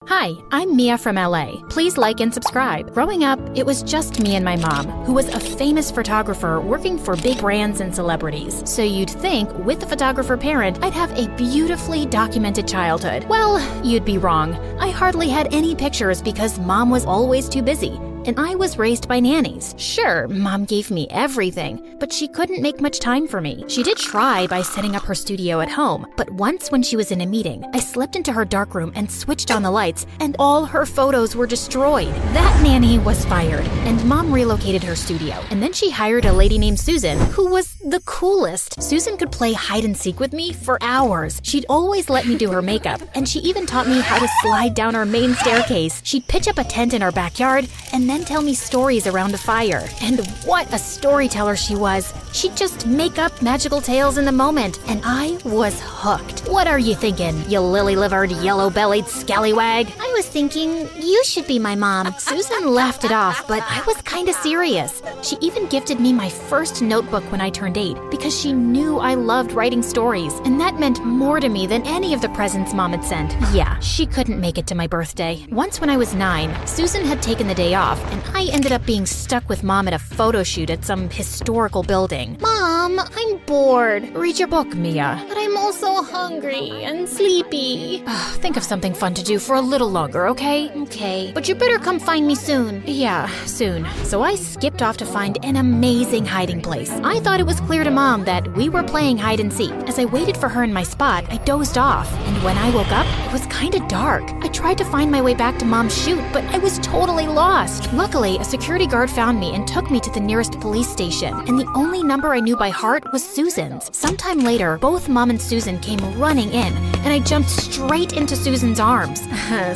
Hi, I'm Mia from LA. Please like and subscribe. Growing up, it was just me and my mom, who was a famous photographer working for big brands and celebrities. So you'd think, with a photographer parent, I'd have a beautifully documented childhood. Well, you'd be wrong. I hardly had any pictures because mom was always too busy. And I was raised by nannies. Sure, mom gave me everything, but she couldn't make much time for me. She did try by setting up her studio at home, but once when she was in a meeting, I slipped into her darkroom and switched on the lights, and all her photos were destroyed. That nanny was fired, and mom relocated her studio. And then she hired a lady named Susan, who was the coolest. Susan could play hide and seek with me for hours. She'd always let me do her makeup, and she even taught me how to slide down our main staircase. She'd pitch up a tent in our backyard, and then tell me stories around a fire. And what a storyteller she was. She'd just make up magical tales in the moment, and I was hooked. What are you thinking, you lily-livered, yellow-bellied scallywag? I was thinking you should be my mom. Susan laughed it off, but I was kinda serious. She even gifted me my first notebook when I turned 8 because she knew I loved writing stories, and that meant more to me than any of the presents mom had sent. Yeah, she couldn't make it to my birthday. Once when I was 9, Susan had taken the day off, and I ended up being stuck with mom at a photo shoot at some historical building. Mom, I'm bored. Read your book, Mia. But I'm also hungry and sleepy. Think of something fun to do for a little longer, okay? Okay, but you better come find me soon. Yeah, soon. So I skipped off to find an amazing hiding place. I thought it was clear to mom that we were playing hide and seek. As I waited for her in my spot, I dozed off. And when I woke up, it was kinda dark. I tried to find my way back to mom's shoot, but I was totally lost. Luckily, a security guard found me and took me to the nearest police station. And the only number I knew by heart was Susan's. Sometime later, both mom and Susan came running in, and I jumped straight into Susan's arms.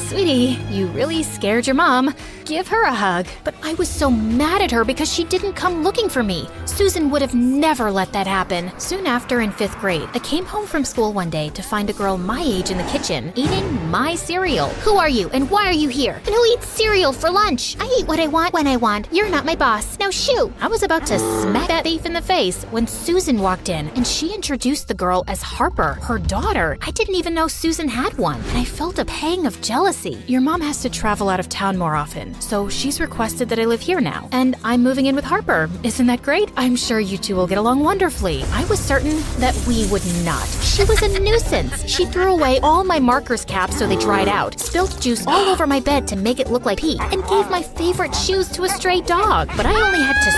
Sweetie, you really scared your mom. Give her a hug. But I was so mad at her because she didn't come looking for me. Susan would have never let that happen. Soon after, in 5th grade, I came home from school one day to find a girl my age in the kitchen eating my cereal. Who are you and why are you here? And who eats cereal for lunch? I eat what I want when I want. You're not my boss. Now shoo! I was about to smack that thief in the face when Susan walked in, and she introduced the girl as Harper, her daughter. I didn't even know Susan had one, and I felt a pang of jealousy. Your mom has to travel out of town more often, so she's requested that I live here now, and I'm moving in with Harper. Isn't that great? I'm sure you two will get along wonderfully. I was certain that we would not. She was a nuisance. She threw away all my markers caps so they dried out, spilled juice all over my bed to make it look like pee, and gave my favorite shoes to a stray dog. But I only had to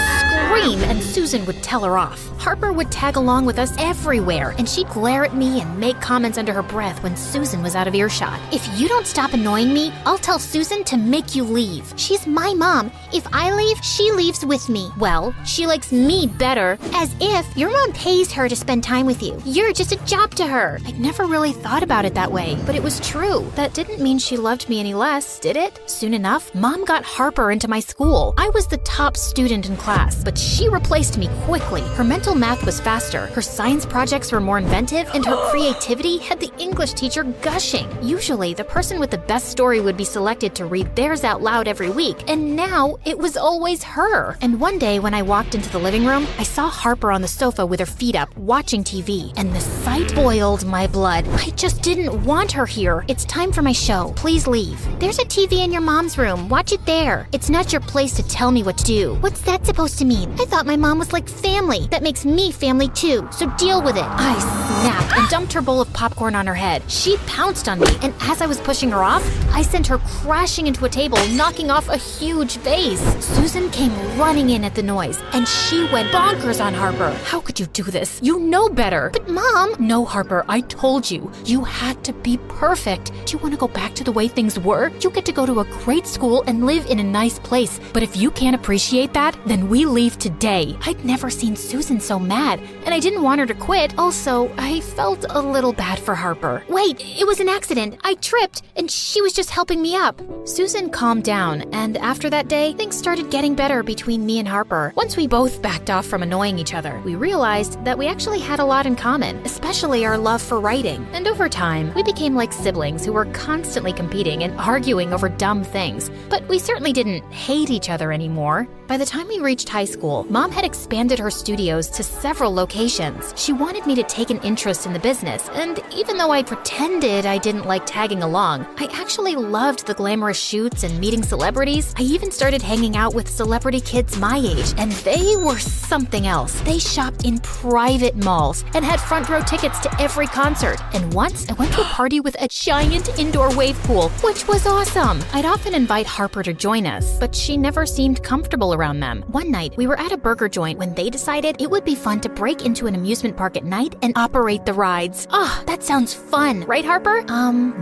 scream, and Susan would tell her off. Harper would tag along with us everywhere, and she'd glare at me and make comments under her breath when Susan was out of earshot. If you don't stop annoying me, I'll tell Susan to make you leave. She's my mom. If I leave, she leaves with me. Well, she likes me better. As if your mom pays her to spend time with you. You're just a job to her. I'd never really thought about it that way, but it was true. That didn't mean she loved me any less, did it? Soon enough, mom got Harper into my school. I was the top student in class, but she replaced me quickly. Her mental math was faster, her science projects were more inventive, and her creativity had the English teacher gushing. Usually, the person with the best story would be selected to read theirs out loud every week, and now it was always her. And one day when I walked into the living room, I saw Harper on the sofa with her feet up, watching TV, and the sight boiled my blood. I just didn't want her here. It's time for my show. Please leave. There's a TV in your mom's room. Watch it there. It's not your place to tell me what to do. What's that supposed to mean? I thought my mom was like family. That makes me family too, so deal with it. I snapped and dumped her bowl of popcorn on her head. She pounced on me, and as I was pushing her off, I sent her crashing into a table, knocking off a huge vase. Susan came running in at the noise, and she went bonkers on Harper. How could you do this? You know better. But Mom! No, Harper, I told you. You had to be perfect. Do you want to go back to the way things were? You get to go to a great school and live in a nice place. But if you can't appreciate that, then we leave today. I'd never seen Susan so mad, and I didn't want her to quit. Also, I felt a little bad for Harper. Wait, it was an accident. I tripped, and she was just helping me up. Susan calmed down, and after that day, things started getting better between me and Harper. Once we both backed off from annoying each other, we realized that we actually had a lot in common, especially our love for writing. And over time, we became like siblings who were constantly competing and arguing over dumb things. But we certainly didn't hate each other anymore. By the time we reached high school, Mom had expanded her studios to several locations publications. She wanted me to take an interest in the business, and even though I pretended I didn't like tagging along, I actually loved the glamorous shoots and meeting celebrities. I even started hanging out with celebrity kids my age, and they were something else. They shopped in private malls and had front row tickets to every concert. And once I went to a party with a giant indoor wave pool, which was awesome. I'd often invite Harper to join us, but she never seemed comfortable around them. One night, we were at a burger joint when they decided it would be fun to break into an amusement park at night and operate the rides. That sounds fun, right, Harper?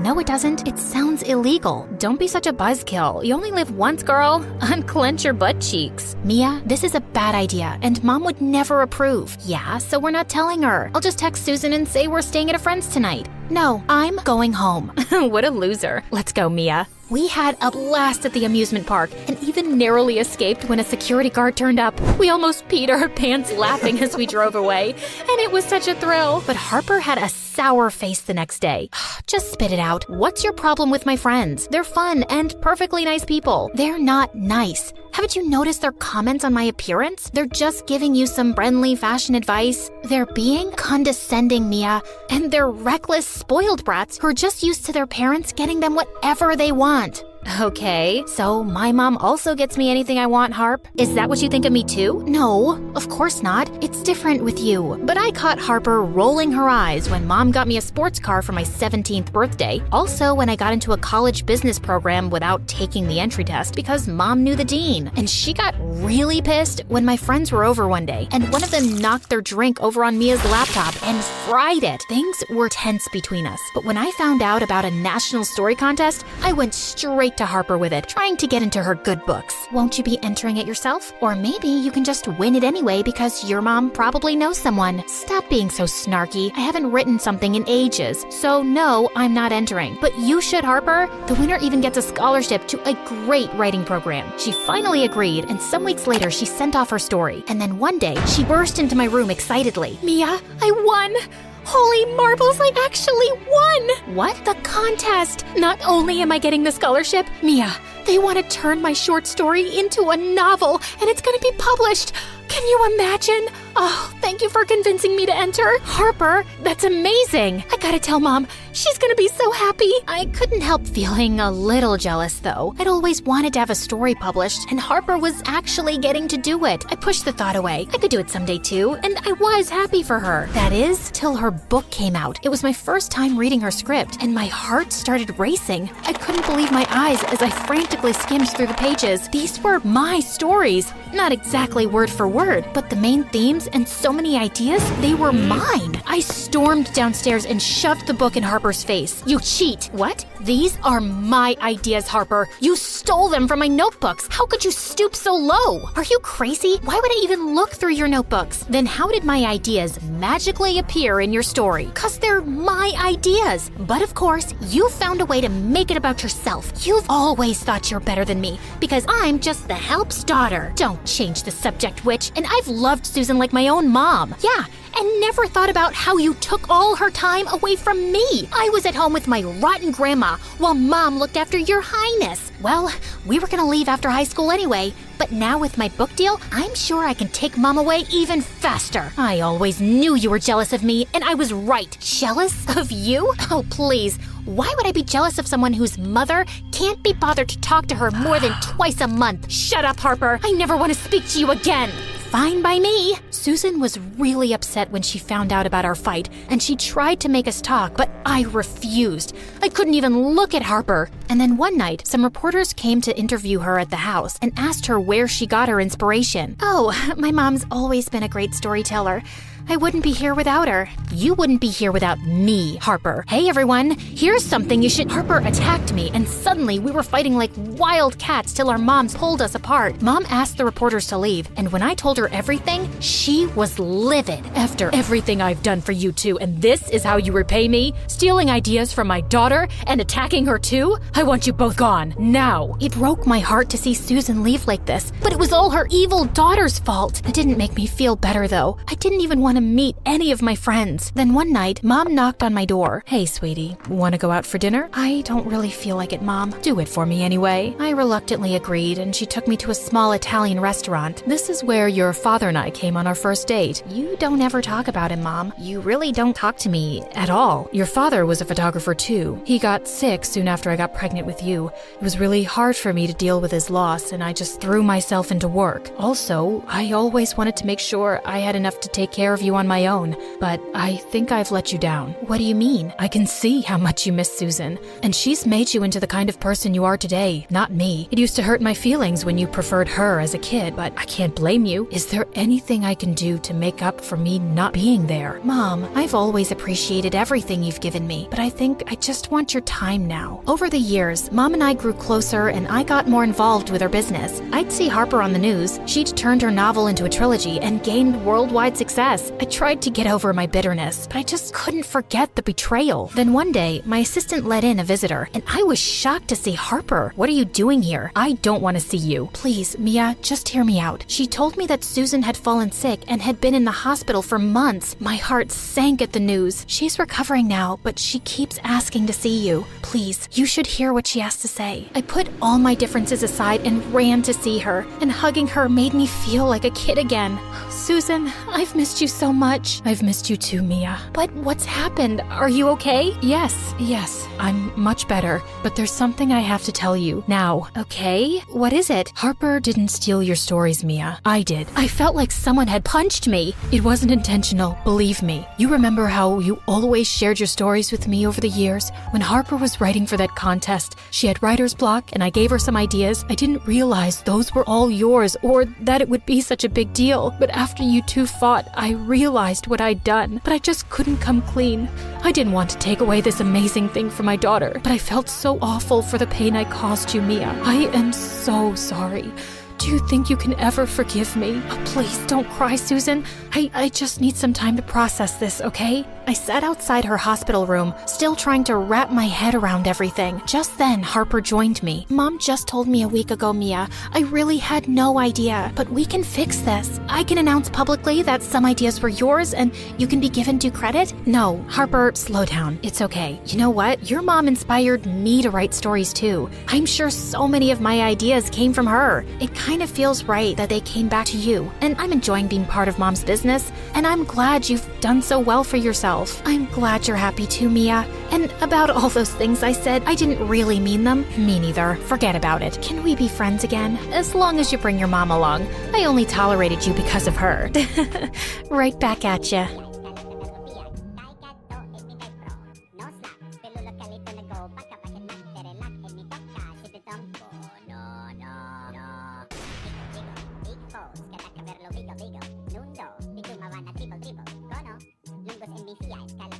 No it doesn't. It sounds illegal. Don't be such a buzzkill. You only live once, girl. Unclench your butt cheeks. Mia, this is a bad idea, and Mom would never approve. Yeah, so we're not telling her. I'll just text Susan and say we're staying at a friend's tonight. No, I'm going home. What a loser. Let's go, Mia. We had a blast at the amusement park and even narrowly escaped when a security guard turned up. We almost peed our pants laughing as we drove away, and it was such a thrill. But Harper had a sour face the next day. Just spit it out. What's your problem with my friends? They're fun and perfectly nice people. They're not nice. Haven't you noticed their comments on my appearance? They're just giving you some friendly fashion advice. They're being condescending, Mia, and they're reckless, spoiled brats who are just used to their parents getting them whatever they want. Okay, so my mom also gets me anything I want, Harp? Is that what you think of me too? No, of course not. It's different with you. But I caught Harper rolling her eyes when Mom got me a sports car for my 17th birthday. Also, when I got into a college business program without taking the entry test because Mom knew the dean. And she got really pissed when my friends were over one day, and one of them knocked their drink over on Mia's laptop and fried it. Things were tense between us. But when I found out about a national story contest, I went straight to Harper with it, trying to get into her good books. Won't you be entering it yourself? Or maybe you can just win it anyway because your mom probably knows someone. Stop being so snarky. I haven't written something in ages, so no, I'm not entering. But you should, Harper. The winner even gets a scholarship to a great writing program. She finally agreed, and some weeks later she sent off her story. And then one day, she burst into my room excitedly. Mia, I won! Holy marbles, I actually won! What? The contest! Not only am I getting the scholarship, Mia, they want to turn my short story into a novel, and it's going to be published. Can you imagine? Oh, thank you for convincing me to enter. Harper, that's amazing. I gotta tell Mom, she's gonna be so happy. I couldn't help feeling a little jealous, though. I'd always wanted to have a story published, and Harper was actually getting to do it. I pushed the thought away. I could do it someday, too, and I was happy for her. That is, till her book came out. It was my first time reading her script, and my heart started racing. I couldn't believe my eyes as I frantically skimmed through the pages. These were my stories. Not exactly word for word, but the main themes and so many ideas, they were mine. I stormed downstairs and shoved the book in Harper's face. You cheat. What? These are my ideas, Harper. You stole them from my notebooks. How could you stoop so low? Are you crazy? Why would I even look through your notebooks? Then how did my ideas magically appear in your story? 'Cause they're my ideas. But of course, you found a way to make it about yourself. You've always thought you're better than me because I'm just the help's daughter. Don't change the subject, witch. And I've loved Susan like my own mom. Yeah, and never thought about how you took all her time away from me. I was at home with my rotten grandma while Mom looked after your highness. Well, we were gonna leave after high school anyway, but now with my book deal, I'm sure I can take Mom away even faster. I always knew you were jealous of me, and I was right. Jealous of you? Oh, please. Why would I be jealous of someone whose mother can't be bothered to talk to her more than twice a month? Shut up, Harper. I never want to speak to you again. Fine by me. Susan was really upset when she found out about our fight, and she tried to make us talk, but I refused. I couldn't even look at Harper. And then one night, some reporters came to interview her at the house and asked her where she got her inspiration. Oh, my mom's always been a great storyteller. I wouldn't be here without her. You wouldn't be here without me, Harper. Hey, everyone, here's something you should— Harper attacked me, and suddenly we were fighting like wild cats till our moms pulled us apart. Mom asked the reporters to leave, and when I told her everything, she was livid. After everything I've done for you two, and this is how you repay me? Stealing ideas from my daughter and attacking her too? I want you both gone, now. It broke my heart to see Susan leave like this, but it was all her evil daughter's fault. It didn't make me feel better, though. I didn't even want want to meet any of my friends. Then one night, Mom knocked on my door. Hey, sweetie, want to go out for dinner? I don't really feel like it, Mom. Do it for me anyway. I reluctantly agreed, and she took me to a small Italian restaurant. This is where your father and I came on our first date. You don't ever talk about him, Mom. You really don't talk to me at all. Your father was a photographer too. He got sick soon after I got pregnant with you. It was really hard for me to deal with his loss, and I just threw myself into work. Also, I always wanted to make sure I had enough to take care of you on my own, but I think I've let you down. What do you mean? I can see how much you miss Susan, and she's made you into the kind of person you are today, not me. It used to hurt my feelings when you preferred her as a kid, but I can't blame you. Is there anything I can do to make up for me not being there? Mom, I've always appreciated everything you've given me, but I think I just want your time now. Over the years, Mom and I grew closer and I got more involved with her business. I'd see Harper on the news. She'd turned her novel into a trilogy and gained worldwide success. I tried to get over my bitterness, but I just couldn't forget the betrayal. Then one day, my assistant let in a visitor, and I was shocked to see Harper. What are you doing here? I don't want to see you. Please, Mia, just hear me out. She told me that Susan had fallen sick and had been in the hospital for months. My heart sank at the news. She's recovering now, but she keeps asking to see you. Please, you should hear what she has to say. I put all my differences aside and ran to see her, and hugging her made me feel like a kid again. Susan, I've missed you so much. I've missed you too, Mia. But what's happened? Are you okay? Yes, I'm much better, but there's something I have to tell you now. Okay? What is it? Harper didn't steal your stories, Mia. I did. I felt like someone had punched me. It wasn't intentional, believe me. You remember how you always shared your stories with me over the years? When Harper was writing for that contest, she had writer's block and I gave her some ideas. I didn't realize those were all yours or that it would be such a big deal. But after you two fought, I realized what I'd done, but I just couldn't come clean. I didn't want to take away this amazing thing from my daughter, but I felt so awful for the pain I caused you, Mia. I am so sorry. Do you think you can ever forgive me? Oh, please don't cry, Susan. I just need some time to process this, okay? I sat outside her hospital room, still trying to wrap my head around everything. Just then, Harper joined me. Mom just told me a week ago, Mia. I really had no idea, but we can fix this. I can announce publicly that some ideas were yours and you can be given due credit. No, Harper, slow down. It's okay. You know what? Your mom inspired me to write stories too. I'm sure so many of my ideas came from her. It kind of feels right that they came back to you. And I'm enjoying being part of Mom's business, and I'm glad you've done so well for yourself. I'm glad you're happy too, Mia. And about all those things I said, I didn't really mean them. Me neither. Forget about it. Can we be friends again? As long as you bring your mom along. I only tolerated you because of her. Right back at ya. Nundo, di tu mawana triple triple, kono, lunggos NBC, kala